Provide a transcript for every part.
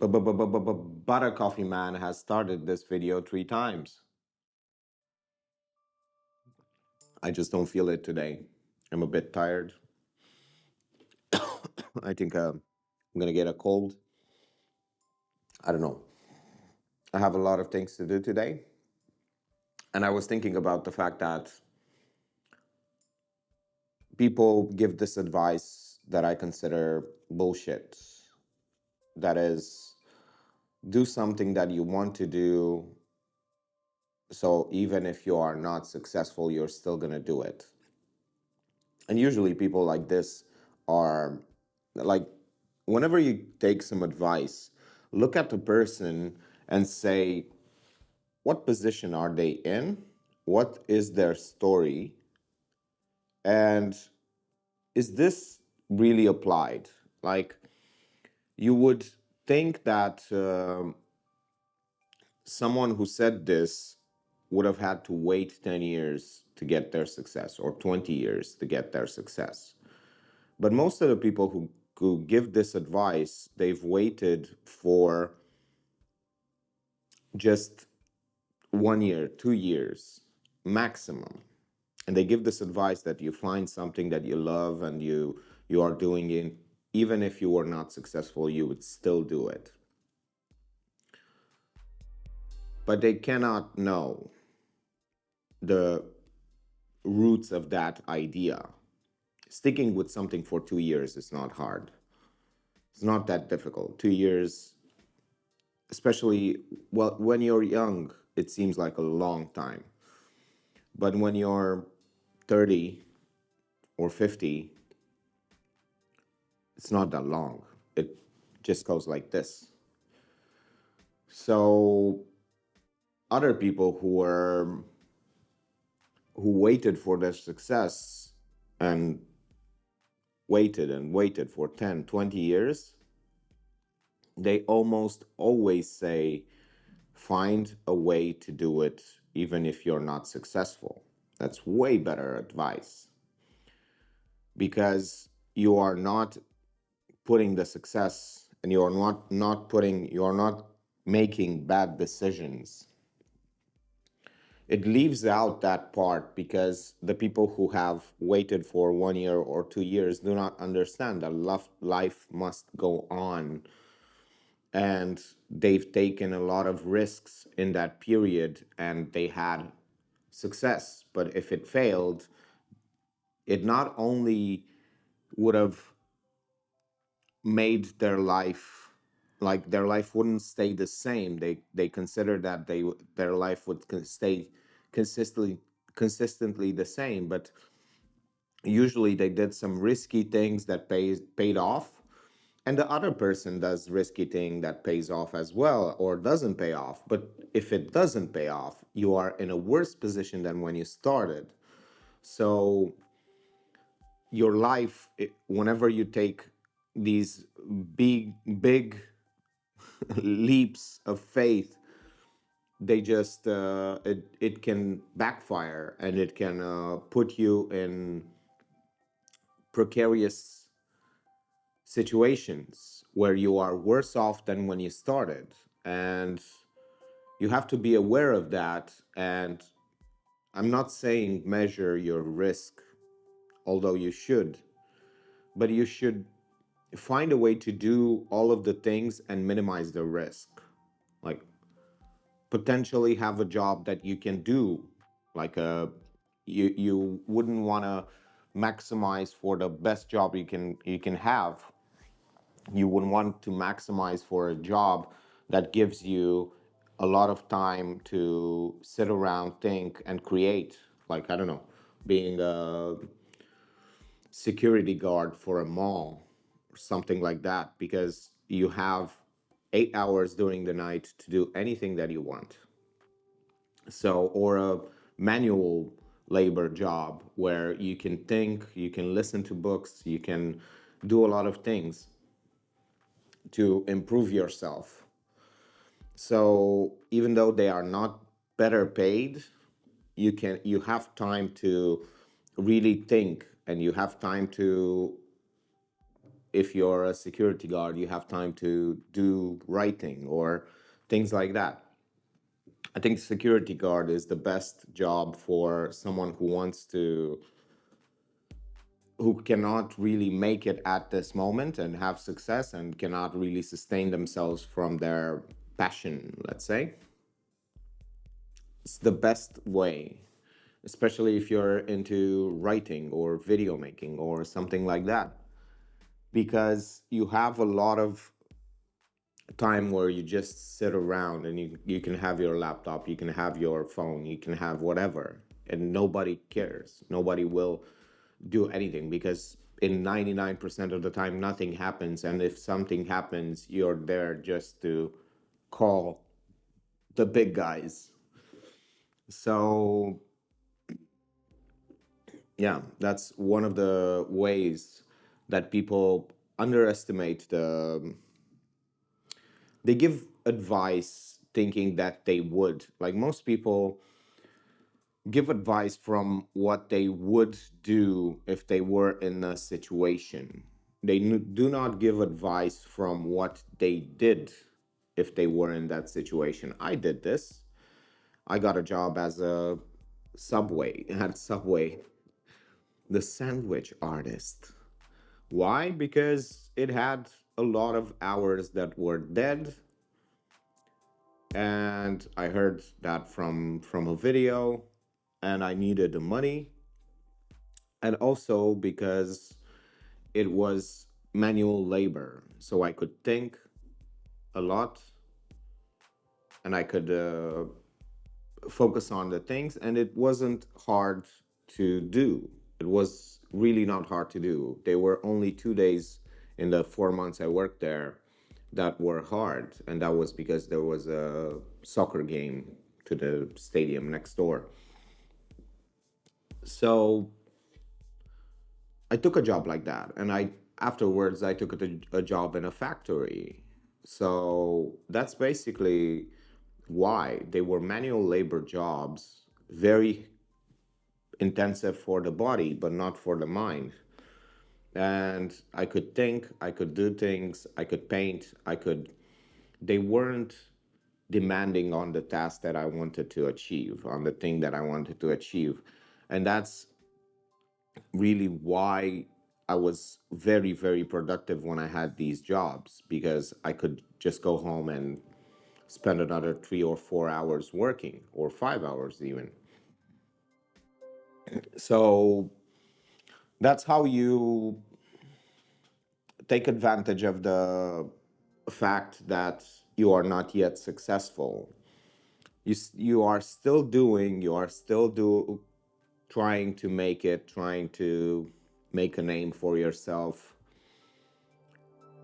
Butter Coffee Man has started this video 3 times. I just don't feel it today. I'm a bit tired. I think I'm gonna get a cold. I don't know. I have a lot of things to do today. And I was thinking about the fact that people give this advice that I consider bullshit. That is, do something that you want to do. So even if you are not successful, you're still gonna do it. And usually people like this are like, whenever you take some advice, look at the person and say, what position are they in? What is their story? And is this really applied? Like, you would think that someone who said this would have had to wait 10 years to get their success or 20 years to get their success. But most of the people who give this advice, they've waited for just 1 year, 2 years maximum. And they give this advice that you find something that you love and you are doing it. Even if you were not successful, you would still do it. But they cannot know the roots of that idea. Sticking with something for 2 years is not hard. It's not that difficult. 2 years, especially, well, when you're young, it seems like a long time. But when you're 30 or 50, it's not that long. It just goes like this. So other people who waited for their success and waited for 10, 20 years, they almost always say, find a way to do it even if you're not successful. That's way better advice, because you are not putting the success, and you're not making bad decisions. It leaves out that part because the people who have waited for 1 year or 2 years do not understand that life must go on, and they've taken a lot of risks in that period and they had success. But if it failed, it not only would have made their life, like, their life wouldn't stay the same. They consider that their life would stay consistently the same, but usually they did some risky things that paid off, and the other person does risky thing that pays off as well or doesn't pay off. But if it doesn't pay off, you are in a worse position than when you started. So your life, whenever you take these big leaps of faith, they just it can backfire, and it can put you in precarious situations where you are worse off than when you started. And you have to be aware of that. And I'm not saying measure your risk, although you should, but you should find a way to do all of the things and minimize the risk. Like, potentially have a job that you can do, like you wouldn't want to maximize for the best job you can have. You would want to maximize for a job that gives you a lot of time to sit around, think, and create. Like, I don't know, being a security guard for a mall or something like that, because you have 8 hours during the night to do anything that you want. So, or a manual labor job where you can think, you can listen to books, you can do a lot of things to improve yourself. So even though they are not better paid, you have time to really think, and you have time to if you're a security guard, you have time to do writing or things like that. I think security guard is the best job for someone who wants to, who cannot really make it at this moment and have success and cannot really sustain themselves from their passion, let's say. It's the best way, especially if you're into writing or video making or something like that, because you have a lot of time where you just sit around and you can have your laptop, you can have your phone, you can have whatever, and nobody cares. Nobody will do anything because in 99% of the time nothing happens, and if something happens you're there just to call the big guys. So yeah, that's one of the ways that people underestimate the, they give advice thinking that they would, like most people give advice from what they would do if they were in a situation. They do not give advice from what they did if they were in that situation. I did this. I got a job as a Subway, at Subway, the sandwich artist. Why? Because it had a lot of hours that were dead, and I heard that from a video, and I needed the money, and also because it was manual labor, so I could think a lot and I could focus on the things, and it wasn't hard to do. It was really not hard to do. There were only 2 days in the 4 months I worked there that were hard, and that was because there was a soccer game to the stadium next door. So I took a job like that, and I afterwards I took a job in a factory. So that's basically why they were manual labor jobs, very intensive for the body, but not for the mind. And I could think, I could do things, I could paint, I could. They weren't demanding on the task that I wanted to achieve, on the thing that I wanted to achieve, and that's really why I was very, very productive when I had these jobs, because I could just go home and spend another 3 or 4 hours working, or 5 hours even. So that's how you take advantage of the fact that you are not yet successful. You are still doing, you are still trying to make it, trying to make a name for yourself,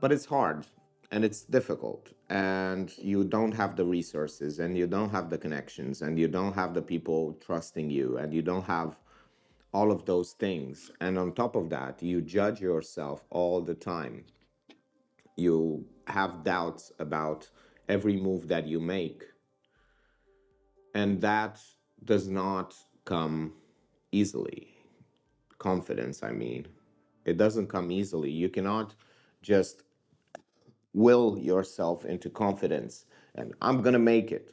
but it's hard and it's difficult, and you don't have the resources, and you don't have the connections, and you don't have the people trusting you, and you don't have all of those things. And on top of that, you judge yourself all the time. You have doubts about every move that you make, and that does not come easily. Confidence, I mean, it doesn't come easily. You cannot just will yourself into confidence and I'm going to make it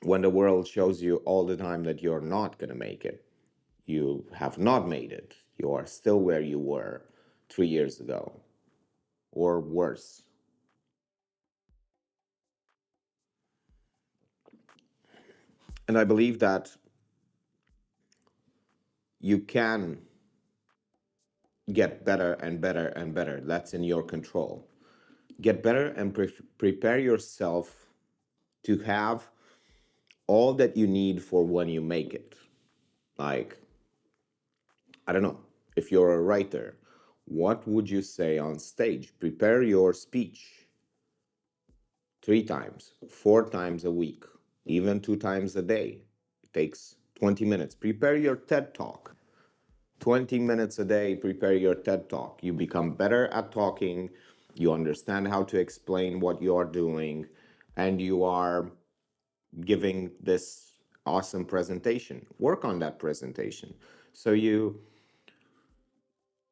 when the world shows you all the time that you're not going to make it. You have not made it. You are still where you were 3 years ago or worse. And I believe that you can get better and better and better. That's in your control. Get better and prepare yourself to have all that you need for when you make it. Like, I don't know, if you're a writer, what would you say on stage? Prepare your speech 3 times, 4 times a week, even 2 times a day. It takes 20 minutes. Prepare your TED talk. 20 minutes a day, prepare your TED talk. You become better at talking, you understand how to explain what you are doing, and you are giving this awesome presentation. Work on that presentation. So you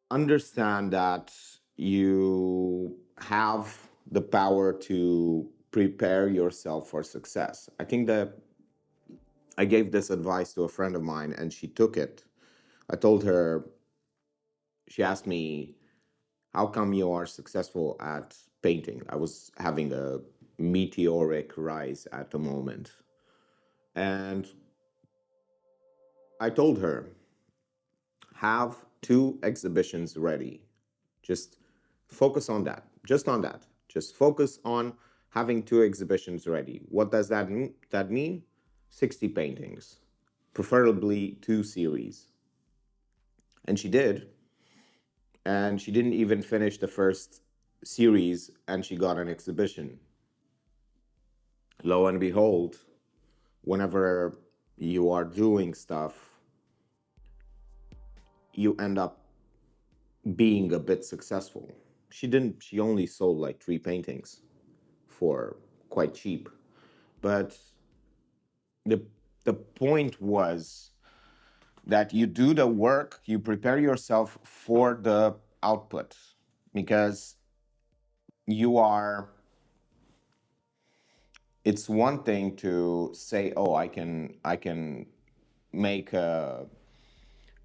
understand that you have the power to prepare yourself for success. I think that I gave this advice to a friend of mine and she took it. I told her, she asked me, how come you are successful at painting? I was having a meteoric rise at the moment. And I told her, have two exhibitions ready. Just focus on that. Just on that. Just focus on having two exhibitions ready. What does that mean? That mean 60 paintings, preferably two series. And she did. And she didn't even finish the first series and she got an exhibition. Lo and behold, whenever you are doing stuff, you end up being a bit successful. She only sold like three paintings for quite cheap. But the the point was that you do the work, you prepare yourself for the output because you are it's one thing to say, "Oh, I can make a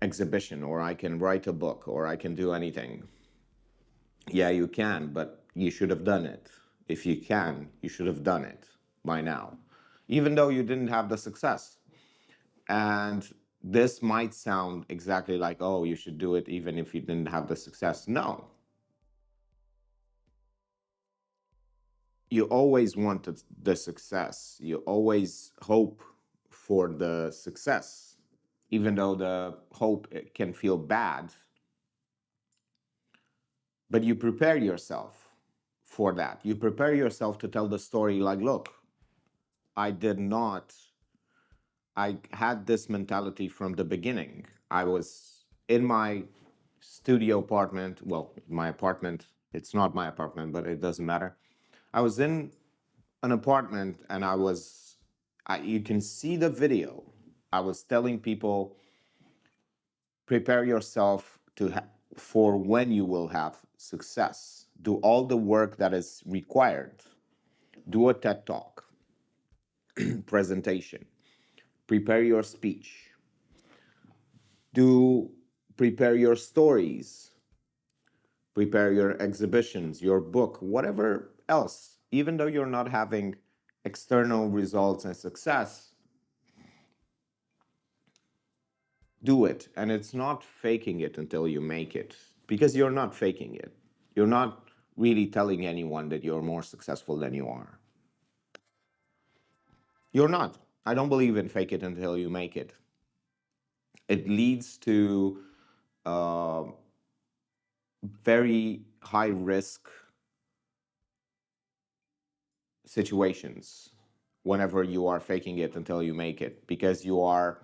exhibition or I can write a book or I can do anything." Yeah, you can, but you should have done it. If you can, you should have done it by now, even though you didn't have the success. And this might sound exactly like, oh, you should do it even if you didn't have the success. No, you always want the success. You always hope for the success, even though the hope can feel bad, but you prepare yourself for that. You prepare yourself to tell the story like, look, I did not, I had this mentality from the beginning. I was in my studio apartment, well, my apartment, it's not my apartment, but it doesn't matter. I was in an apartment and you can see the video. I was telling people, prepare yourself for when you will have success. Do all the work that is required. Do a TED talk, presentation, prepare your speech, do prepare your stories, prepare your exhibitions, your book, whatever else. Even though you're not having external results and success, do it. And it's not faking it until you make it, because you're not faking it. You're not really telling anyone that you're more successful than you are. You're not. I don't believe in fake it until you make it. It leads to uh, very high risk situations whenever you are faking it until you make it, because you are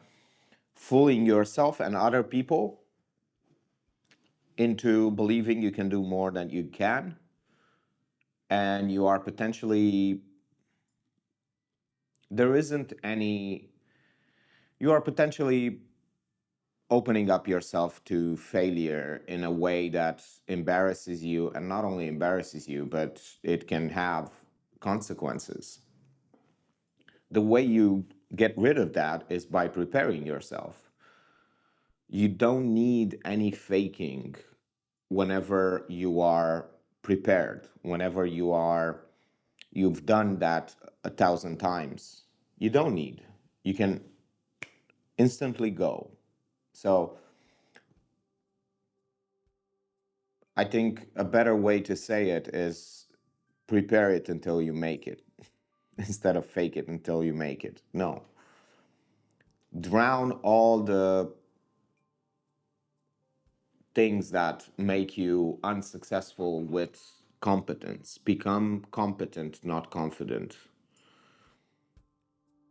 fooling yourself and other people into believing you can do more than you can, and there isn't any you are potentially opening up yourself to failure in a way that embarrasses you, and not only embarrasses you, but it can have consequences. The way you get rid of that is by preparing yourself. You don't need any faking whenever you are prepared, whenever you've done that 1,000 times. You don't need. You can instantly go. So I think a better way to say it is prepare it until you make it instead of fake it until you make it. No. Drown all the things that make you unsuccessful with competence. Become competent, not confident.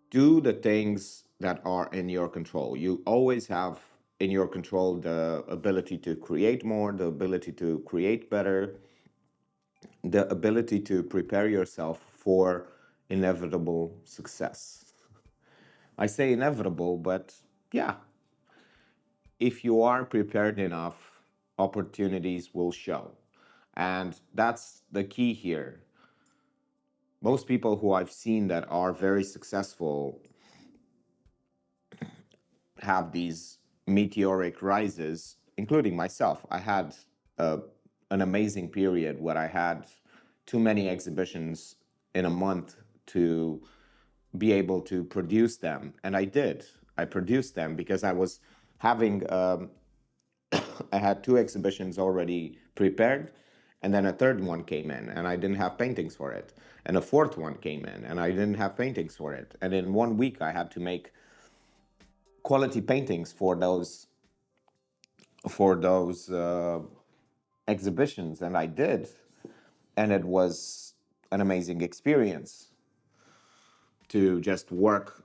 Do the things that are in your control. You always have in your control the ability to create more, the ability to create better, the ability to prepare yourself for inevitable success. I say inevitable, but yeah, if you are prepared enough, opportunities will show. And that's the key here. Most people who I've seen that are very successful have these meteoric rises, including myself. I had uh, an amazing period where I had too many exhibitions in a month to be able to produce them. And I did. I produced them because I was having, I had two exhibitions already prepared. And then a third one came in and I didn't have paintings for it. And a fourth one came in and I didn't have paintings for it. And in 1 week, I had to make quality paintings for those exhibitions, and I did, and it was an amazing experience to just work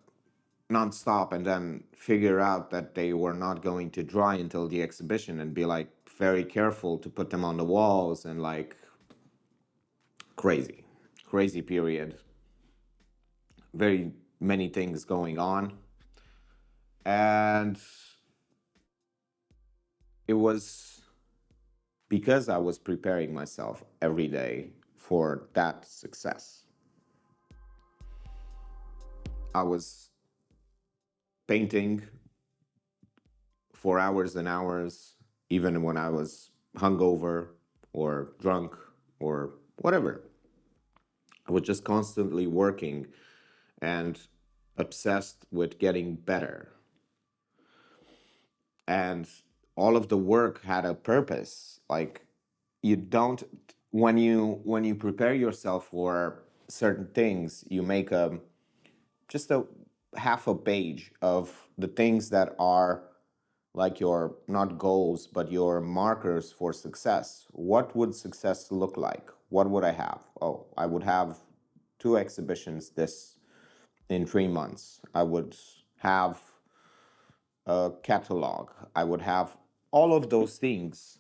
nonstop and then figure out that they were not going to dry until the exhibition and be like very careful to put them on the walls and like crazy, crazy period. Very many things going on, and it was because I was preparing myself every day for that success. I was painting for hours and hours, even when I was hungover or drunk or whatever. I was just constantly working and obsessed with getting better. And all of the work had a purpose. Like you don't when you prepare yourself for certain things, you make a just a half a page of the things that are like your not goals but your markers for success. What would success look like? What would I have? Oh, I would have two exhibitions this in 3 months. I would have a catalog. I would have all of those things.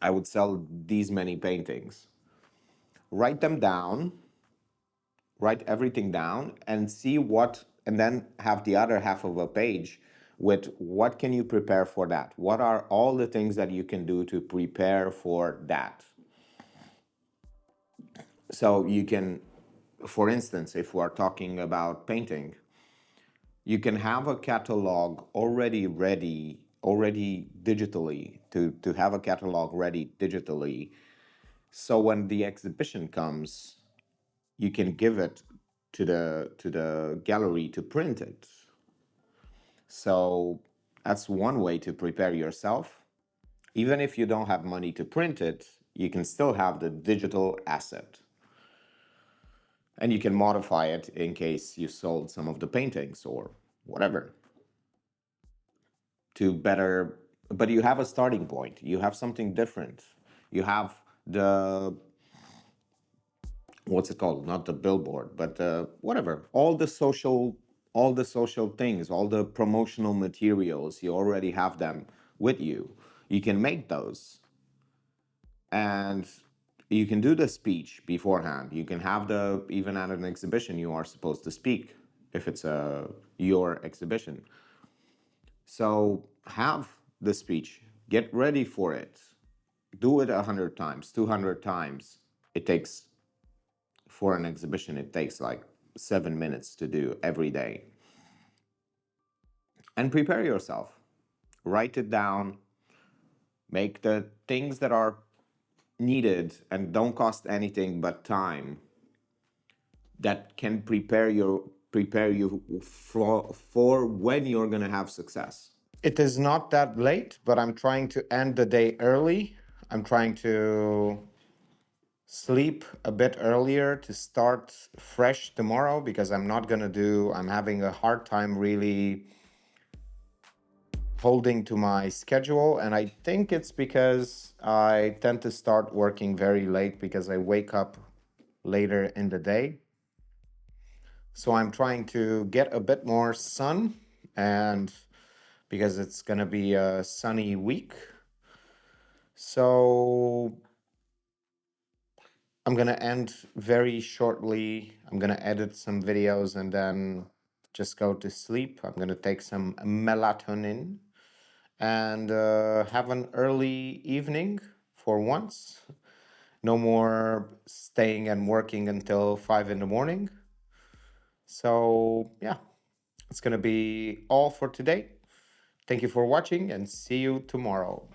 I would sell these many paintings. Write them down, write everything down and see what, and then have the other half of a page with what can you prepare for that? What are all the things that you can do to prepare for that? So you can, for instance, if we're talking about painting, you can have a catalog already ready, already digitally, to have a catalog ready digitally. So when the exhibition comes, you can give it to the gallery to print it. So that's one way to prepare yourself. Even if you don't have money to print it, you can still have the digital asset. And you can modify it in case you sold some of the paintings or whatever to better, but you have a starting point. You have something different. You have the, what's it called? Not the billboard, but whatever. All the social things, all the promotional materials, you already have them with you. You can make those, and you can do the speech beforehand. You can have the, even at an exhibition, you are supposed to speak if it's a your exhibition. So have the speech. Get ready for it. Do it 100 times, 200 times. It takes for an exhibition, it takes like 7 minutes to do every day. And prepare yourself. Write it down. Make the things that are needed and don't cost anything but time that can prepare you for when you're going to have success. It is not that late, but I'm trying to end the day early. I'm trying to sleep a bit earlier to start fresh tomorrow because I'm having a hard time really holding to my schedule. And I think it's because I tend to start working very late because I wake up later in the day. So I'm trying to get a bit more sun, and because it's going to be a sunny week. So I'm going to end very shortly. I'm going to edit some videos and then just go to sleep. I'm going to take some melatonin and have an early evening for once. No more staying and working until 5 in the morning. So, yeah, it's going to be all for today. Thank you for watching and see you tomorrow.